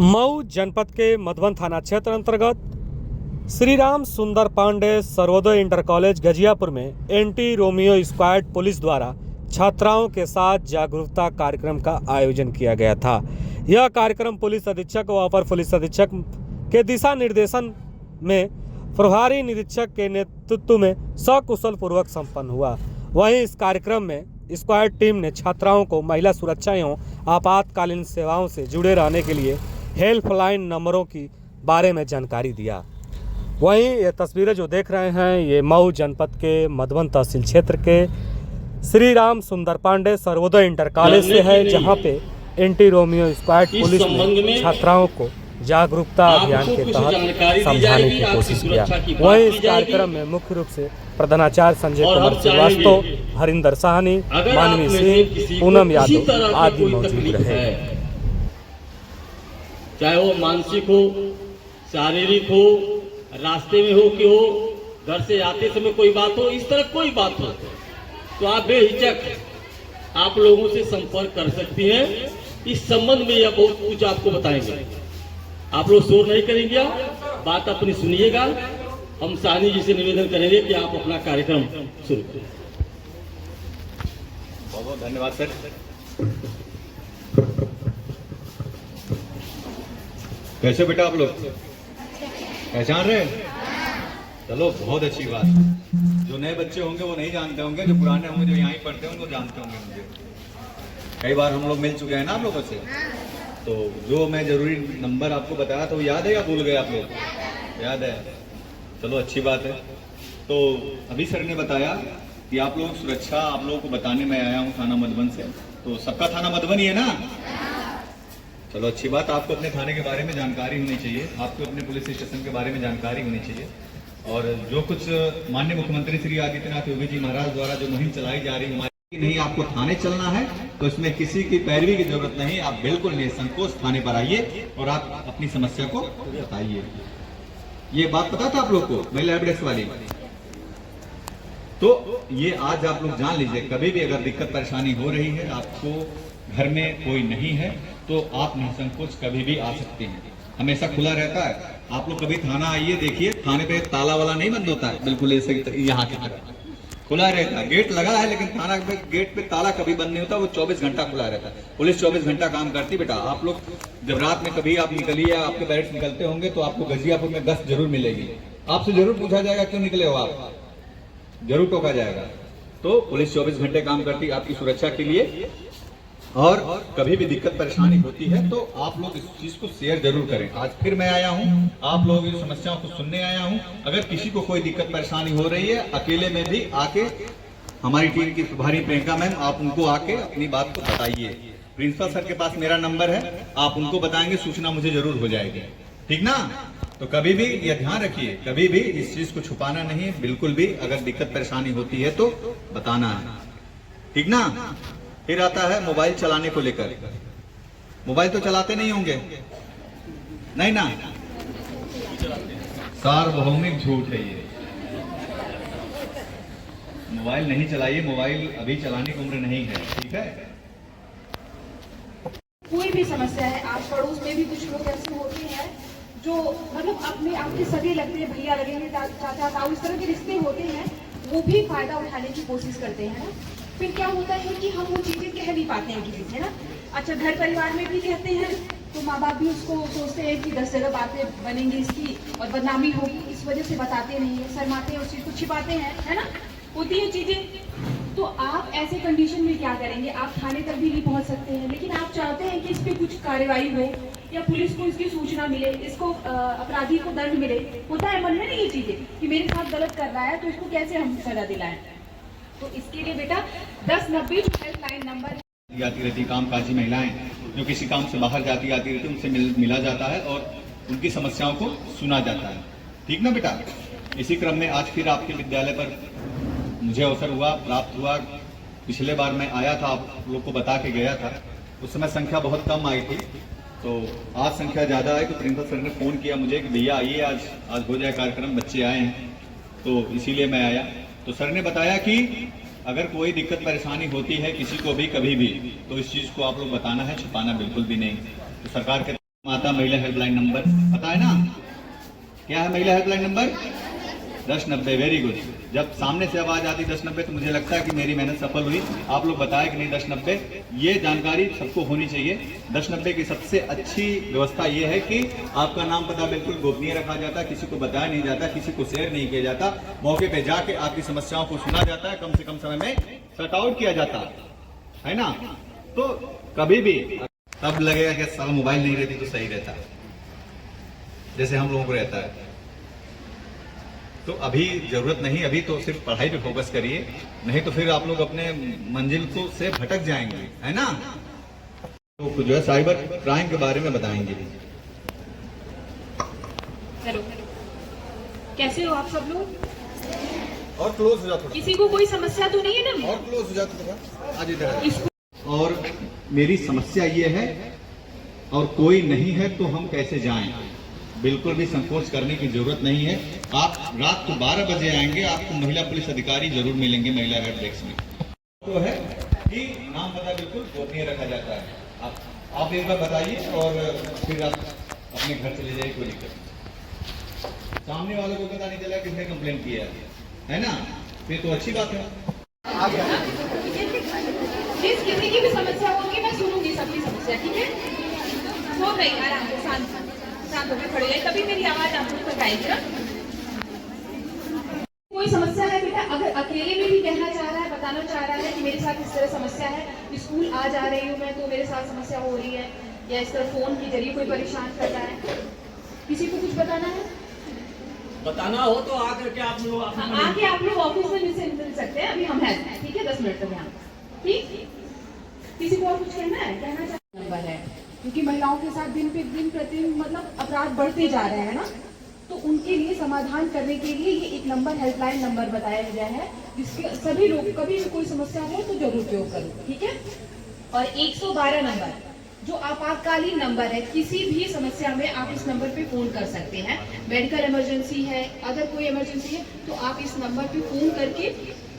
मऊ जनपद के मधुबन थाना क्षेत्र अंतर्गत श्री राम सुंदर पांडे सर्वोदय इंटर कॉलेज गजियापुर में एंटी रोमियो स्क्वाड पुलिस द्वारा छात्राओं के साथ जागरूकता कार्यक्रम का आयोजन किया गया था। यह कार्यक्रम पुलिस अधीक्षक व अपर पुलिस अधीक्षक के दिशा निर्देशन में प्रभारी निरीक्षक के नेतृत्व में सकुशल पूर्वक संपन्न हुआ। वहीं इस कार्यक्रम में स्क्वाड टीम ने छात्राओं को महिला सुरक्षा एवं आपातकालीन सेवाओं से जुड़े रहने के लिए हेल्पलाइन नंबरों की बारे में जानकारी दिया। वहीं ये तस्वीरें जो देख रहे हैं ये मऊ जनपद के मधुबन तहसील क्षेत्र के श्री राम सुंदर पांडे सर्वोदय इंटर कॉलेज से है, जहां पे एंटी रोमियो स्क्वाड पुलिस ने छात्राओं को जागरूकता अभियान के तहत समझाने की कोशिश किया। वहीं इस कार्यक्रम में मुख्य रूप से प्रधानाचार्य संजय कुमार श्रीवास्तव, हरिंदर साहनी, मानवी सिंह, पूनम यादव आदि मौजूद रहे। चाहे वो मानसिक हो, शारीरिक हो, रास्ते में हो कि हो, घर से आते समय कोई बात हो, इस तरह कोई बात हो तो आप बेहिचक आप लोगों से संपर्क कर सकती हैं। इस संबंध में यह बहुत कुछ आपको बताएंगे। आप लोग शोर नहीं करेंगे, बात अपनी सुनिएगा। हम साहनी जी से निवेदन करेंगे कि आप अपना कार्यक्रम शुरू करें। बहुत बहुत धन्यवाद सर। कैसे बेटा आप लोग पहचान रहे हैं? चलो बहुत अच्छी बात। जो नए बच्चे होंगे वो नहीं जानते होंगे, जो पुराने होंगे जो यहाँ ही पढ़ते होंगे वो जानते होंगे। मुझे कई बार हम लोग मिल चुके हैं ना आप लोगों से, तो जो मैं जरूरी नंबर आपको बताया था वो याद है या भूल गए आप लोग? याद है, चलो अच्छी बात है। तो अभी सर ने बताया कि आप लोग सुरक्षा आप लोगों को बताने में आया हूँ थाना मधुबन से। तो सबका थाना मधुबन ही है ना? चलो अच्छी बात। आपको अपने थाने के बारे में जानकारी होनी चाहिए, आपको अपने पुलिस स्टेशन के बारे में जानकारी होनी चाहिए। और जो कुछ माननीय मुख्यमंत्री श्री आदित्यनाथ योगी जी महाराज द्वारा जो मुहिम चलाई जा रही है नहीं, आपको थाने चलना है तो इसमें किसी की पैरवी की जरूरत नहीं। आप बिल्कुल निसंकोच थाने पर आइए और आप अपनी समस्या को बताइए। ये बात पता था आप लोग को महिला एविडेंस वाली? तो ये आज आप लोग जान लीजिए, कभी भी अगर दिक्कत परेशानी हो रही है, आपको घर में कोई नहीं है तो आप निसंकोच कभी भी आ सकते हैं, हमेशा खुला रहता है। आप लोग कभी थाना आइए, देखिए थाने पे ताला वाला नहीं बंद होता है, बिल्कुल ऐसे यहाँ की तरह खुला रहता है। गेट लगा है लेकिन थाना पे गेट पे ताला कभी बंद नहीं होता, वो 24 घंटा खुला रहता है। पुलिस 24 घंटा काम करती। बेटा आप लोग जब रात में कभी आप निकलिए, आपके पेरेंट्स निकलते होंगे तो आपको गजियापुर में गश्त जरूर मिलेगी। आपसे जरूर पूछा जाएगा क्यों निकले हो आप, जरूर टोका जाएगा। तो पुलिस 24 घंटे काम करती है आपकी सुरक्षा के लिए। और कभी भी दिक्कत परेशानी होती है तो आप लोग इस चीज को शेयर जरूर करें। आज फिर मैं आया हूं, आप लोगों की समस्याओं को सुनने आया हूं। अगर किसी को कोई दिक्कत परेशानी हो रही है, अकेले में भी आके हमारी टीम की प्रभारी प्रियंका मैम, आप उनको आके अपनी बात को बताइए। प्रिंसिपल सर के पास मेरा नंबर है, आप उनको बताएंगे, सूचना मुझे जरूर हो जाएगी, ठीक ना? तो कभी भी यह ध्यान रखिए, कभी भी इस चीज को छुपाना नहीं है, बिल्कुल भी। अगर दिक्कत परेशानी होती है तो बताना है, ठीक ना? फिर आता है मोबाइल चलाने को लेकर। मोबाइल तो चलाते नहीं होंगे, नहीं ना? सार्वभौमिक झूठ है ये। मोबाइल नहीं चलाइए, मोबाइल अभी चलाने की उम्र नहीं है, ठीक है? कोई भी समस्या है, आस पड़ोस में भी कुछ लोग ऐसे होते हैं जो मतलब अपने आपके सगे लगते हैं, भैया लगेंगे, चाचा ताऊ, इस तरह के रिश्ते होते हैं, वो भी फायदा उठाने की कोशिश करते हैं। फिर क्या होता है कि हम वो चीजें कह नहीं पाते हैं किसी से ना। अच्छा, घर परिवार में भी कहते हैं तो माँ बाप भी उसको सोचते हैं कि 10 जगह बातें बनेंगी इसकी और बदनामी होगी, इस वजह से बताते नहीं है, शर्माते हैं, उस चीज को छिपाते हैं, है ना? होती है चीजें। तो आप ऐसे कंडीशन में क्या करेंगे? आप थाने तक भी नहीं पहुंच सकते हैं, लेकिन आप चाहते हैं कि इस पे कुछ कार्रवाई हो या पुलिस को इसकी सूचना मिले, इसको अपराधी को दंड मिले। होता है मन में ना ये चीजें कि मेरे साथ गलत कर रहा है तो इसको कैसे हम सजा दिलाएं। तो इसके लिए बेटा 1090 हेल्पलाइन नंबर जाती रहती कामकाजी महिलाएं जो किसी काम से बाहर जाती आती रहती, उनसे मिला जाता है और उनकी समस्याओं को सुना जाता है, ठीक ना बेटा? इसी क्रम में आज फिर आपके विद्यालय पर मुझे अवसर हुआ, प्राप्त हुआ। पिछले बार मैं आया था, आप लोग को बता के गया था, उस समय संख्या बहुत कम आई थी। तो आज संख्या ज्यादा है तो प्रिंसिपल सर ने फोन किया मुझे कि भैया आइए, आज हो जाए कार्यक्रम, बच्चे आए हैं, तो इसीलिए मैं आया। तो सर ने बताया कि अगर कोई दिक्कत परेशानी होती है किसी को भी कभी भी, तो इस चीज को आप लोग बताना है, छुपाना बिल्कुल भी नहीं। तो सरकार के माता महिला हेल्पलाइन नंबर पता है ना, क्या है महिला हेल्पलाइन नंबर? 1090। Very good. जब सामने से आवाज आती 1090 तो मुझे लगता है कि मेरी मेहनत सफल हुई। आप लोग बताए कि नहीं 1090, ये जानकारी सबको होनी चाहिए। 1090 की सबसे अच्छी व्यवस्था ये है कि आपका नाम पता बिल्कुल गोपनीय रखा जाता है, किसी को बताया नहीं जाता, किसी को शेयर नहीं किया जाता, मौके पे जाके आपकी समस्याओं को सुना जाता है, कम से कम समय में सॉर्ट आउट किया जाता है ना। तो कभी भी तब लगेगा कि साला मोबाइल नहीं रहती तो सही रहता, जैसे हम लोगों को रहता है। तो अभी जरूरत नहीं, अभी तो सिर्फ पढ़ाई पे फोकस करिए, नहीं तो फिर आप लोग अपने मंजिल को से भटक जाएंगे, है ना। तो जो है साइबर क्राइम के बारे में बताएंगे। हेलो, कैसे हो आप सब लोग? और क्लोज हो जाता, किसी को कोई समस्या तो नहीं है ना? और क्लोज हो जाता आज इधर। और मेरी समस्या ये है और कोई नहीं है तो हम कैसे जाएं? बिल्कुल भी संकोच करने की जरूरत नहीं है। आप रात को 12 बजे आएंगे, आपको महिला पुलिस अधिकारी जरूर मिलेंगे महिला हेल्प डेस्क में। तो है कि नाम पता बिल्कुल गोपनीय रखा जाता है। आप एक बार बताइए और फिर आप अपने घर चले जाइए, कोई दिक्कत नहीं। सामने वालों को पता नहीं चला किसने कंप्लेन किया है ना, फिर तो अच्छी बात है। जिस किसी की भी समस्या होगी मैं सुनूंगी सबकी समस्या, ठीक है? हो गई, आराम से शांत होकर खड़े रहिए, तभी मेरी आवाज आप लोग तक आएगी ना। कोई समस्या है बेटा, अगर अकेले में भी कहना चाह रहा है, बताना चाह रहा है कि मेरे साथ इस तरह समस्या है, स्कूल आ जा रही हूँ मैं तो मेरे साथ समस्या हो रही है, या इस तरह फोन के जरिए कोई परेशान कर रहा है, किसी को कुछ बताना है, बताना हो तो आकर के आप लोग आके आप लोग ऑफिस में मुझसे मिल सकते हैं। अभी हम हैं, ठीक है? 10 मिनट तक यहाँ, ठीक? किसी को और कुछ कहना है? कहना चाहिए नंबर है, क्योंकि महिलाओं के साथ दिन प्रतिदिन मतलब अपराध बढ़ते जा रहे हैं ना, तो उनके लिए समाधान करने के लिए ये एक नंबर, हेल्पलाइन नंबर बताया गया है, जिसके सभी लोग कभी भी कोई समस्या हो तो जरूर उपयोग करें, ठीक है? और 112 नंबर जो आपातकालीन नंबर है, किसी भी समस्या में आप इस नंबर पे फोन कर सकते हैं। मेडिकल इमरजेंसी है, अगर कोई इमरजेंसी है तो आप इस नंबर पे फोन करके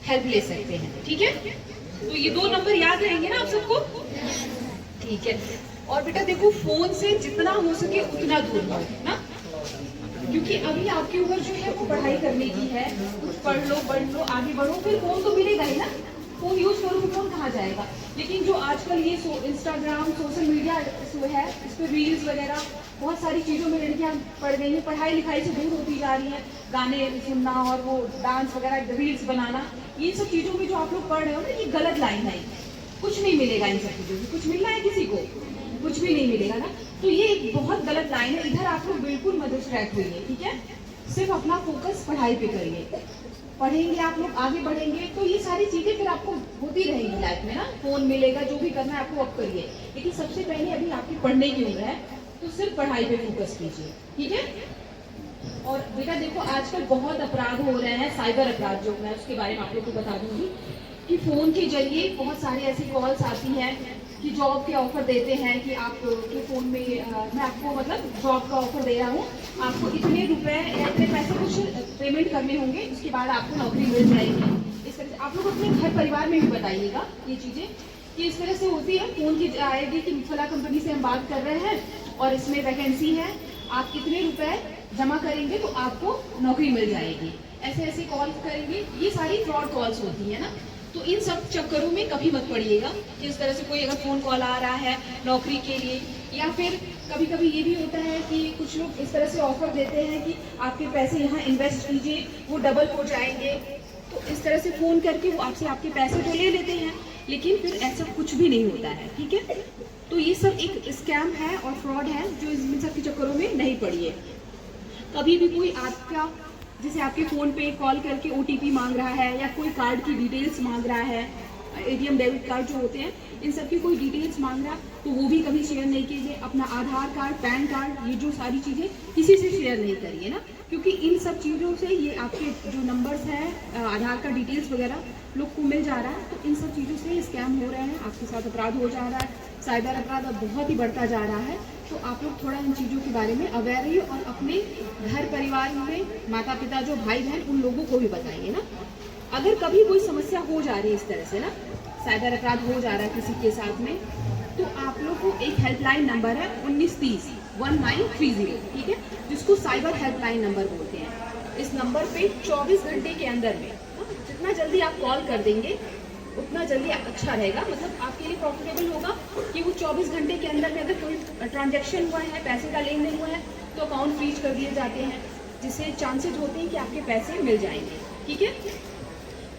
हेल्प ले सकते हैं, ठीक है? तो ये 2 नंबर याद रहेंगे ना आप सबको, ठीक है? और बेटा देखो, फोन से जितना हो सके उतना दूर रहो ना, क्योंकि अभी आपकी उम्र जो है वो पढ़ाई करने की है, कुछ पढ़ लो, बढ़ लो, आगे बढ़ो, फिर फोन तो मिलेगा ही ना। फोन यूज करोगे, फोन कहाँ जाएगा? लेकिन जो आजकल ये इंस्टाग्राम, सोशल मीडिया है, इस पर रील्स वगैरह बहुत सारी चीज़ों में लड़कियाँ पढ़ गई हैं, पढ़ाई लिखाई से दूर होती जा रही हैं, गाने सुनना और वो डांस वगैरह, रील्स बनाना, ये सब चीज़ों में जो आप लोग पढ़ रहे हो ना, ये गलत लाइन है। कुछ नहीं मिलेगा इन सब चीज़ों से, कुछ मिलना है किसी को? कुछ भी नहीं मिलेगा ना। तो ये एक बहुत गलत लाइन है, इधर आप लोग बिल्कुल मत डिस्ट्रैक्ट होइए, ठीक है? सिर्फ अपना फोकस पढ़ाई पे करिए। पढ़ेंगे आप लोग, आगे बढ़ेंगे, तो ये सारी चीजें फिर आपको होती रहेंगी लाइफ में ना। फोन मिलेगा, जो भी करना है आपको अब करिए, लेकिन सबसे पहले अभी आपकी पढ़ने की उम्र है, तो सिर्फ पढ़ाई पे फोकस कीजिए, ठीक है? और बेटा देखो, आजकल बहुत अपराध हो रहे हैं, साइबर अपराध जो है उसके बारे में आप लोग को बता दूंगी कि फोन के जरिए बहुत सारी ऐसी कॉल्स आती हैं कि जॉब के ऑफर देते हैं कि आपके फ़ोन में मैं आपको मतलब जॉब का ऑफर दे रहा हूँ, आपको इतने रुपए या इतने पैसे कुछ पेमेंट करने होंगे, उसके बाद आपको नौकरी मिल जाएगी। इस तरह से आप लोग अपने घर परिवार में भी बताइएगा ये चीज़ें कि इस तरह से होती है। फ़ोन की आएगी कि फला कंपनी से हम बात कर रहे हैं और इसमें वैकेंसी है, आप कितने रुपए जमा करेंगे तो आपको नौकरी मिल जाएगी, ऐसे ऐसे कॉल करेंगे। ये सारी फ्रॉड कॉल्स होती है ना, तो इन सब चक्करों में कभी मत पड़िएगा कि इस तरह से कोई अगर फ़ोन कॉल आ रहा है नौकरी के लिए, या फिर कभी कभी ये भी होता है कि कुछ लोग इस तरह से ऑफर देते हैं कि आपके पैसे यहाँ इन्वेस्ट कीजिए, वो डबल हो जाएंगे। तो इस तरह से फ़ोन करके वो आपसे आपके पैसे तो ले लेते हैं, लेकिन फिर ऐसा कुछ भी नहीं होता है, ठीक है? तो ये सब एक स्कैम है और फ्रॉड है, जो इन सब के चक्करों में नहीं पड़िए। कभी भी कोई आपका जैसे आपके फ़ोन पे कॉल करके OTP मांग रहा है या कोई कार्ड की डिटेल्स मांग रहा है, ATM डेबिट कार्ड जो होते हैं, इन सब की कोई डिटेल्स मांग रहा है तो वो भी कभी शेयर नहीं कीजिए। अपना आधार कार्ड, पैन कार्ड, ये जो सारी चीज़ें किसी से शेयर नहीं करिए ना, क्योंकि इन सब चीज़ों से ये आपके जो नंबर्स हैं, आधार कार्ड डिटेल्स वगैरह लोग को मिल जा रहा है, तो इन सब चीज़ों से स्कैम हो रहे हैं, आपके साथ अपराध हो जा रहा है, साइबर अपराध अब बहुत ही बढ़ता जा रहा है। तो आप लोग थोड़ा इन चीज़ों के बारे में अवेयर रहिए और अपने घर परिवार में माता पिता जो भाई बहन उन लोगों को भी बताइए ना। अगर कभी कोई समस्या हो जा रही है इस तरह से ना, साइबर अपराध हो जा रहा है किसी के साथ में, तो आप लोग को एक हेल्पलाइन नंबर है 1930, 1930, ठीक है, जिसको साइबर हेल्पलाइन नंबर बोलते हैं। इस नंबर पे 24 घंटे के अंदर में जितना जल्दी आप कॉल कर देंगे उतना जल्दी अच्छा रहेगा, मतलब आपके लिए प्रॉफिटेबल होगा कि वो 24 घंटे के अंदर में अगर कोई ट्रांजैक्शन हुआ है, पैसे का लेन देन हुआ है, तो अकाउंट फ्रीज कर दिए जाते हैं, जिससे चांसेस होते हैं कि आपके पैसे मिल जाएंगे, ठीक है।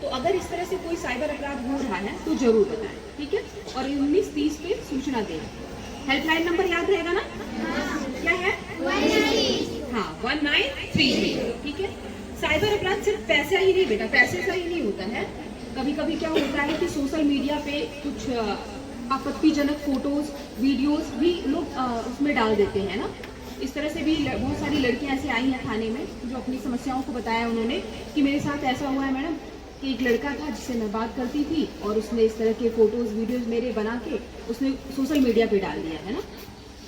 तो अगर इस तरह से कोई साइबर अपराध हो रहा है तो जरूर बताएं, ठीक है, और 1930 पे सूचना दें। हेल्पलाइन नंबर याद रहेगा ना? क्या है? 1930, ठीक है। साइबर अपराध सिर्फ पैसा ही नहीं बेटा, पैसे का ही नहीं होता है। कभी कभी क्या होता है कि सोशल मीडिया पे कुछ आपत्तिजनक फोटोज, वीडियोस भी लोग उसमें डाल देते हैं ना। इस तरह से भी बहुत सारी लड़कियां ऐसे आई हैं थाने में जो अपनी समस्याओं को बताया उन्होंने कि मेरे साथ ऐसा हुआ है मैडम कि एक लड़का था जिससे मैं बात करती थी और उसने इस तरह के फोटोज वीडियोस मेरे बना के उसने सोशल मीडिया पे डाल दिया है ना।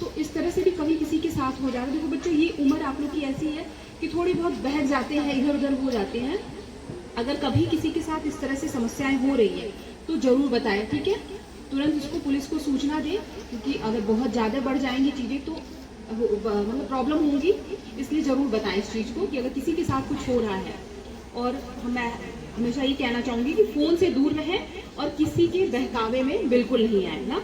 तो इस तरह से भी कभी किसी के साथ हो जाता है। देखो बच्चों, ये उम्र आप लोग की ऐसी है कि थोड़ी बहुत बहक जाते हैं, इधर उधर हो जाते हैं। अगर कभी किसी के साथ इस तरह से समस्याएं हो रही है तो जरूर बताएं, ठीक है। तुरंत उसको पुलिस को सूचना दें, क्योंकि अगर बहुत ज़्यादा बढ़ जाएंगी चीज़ें तो मतलब प्रॉब्लम होगी। इसलिए ज़रूर बताएं इस चीज़ को कि अगर किसी के साथ कुछ हो रहा है। और मैं हमेशा ये कहना चाहूँगी कि फ़ोन से दूर रहें और किसी के बहकावे में बिल्कुल नहीं आए ना।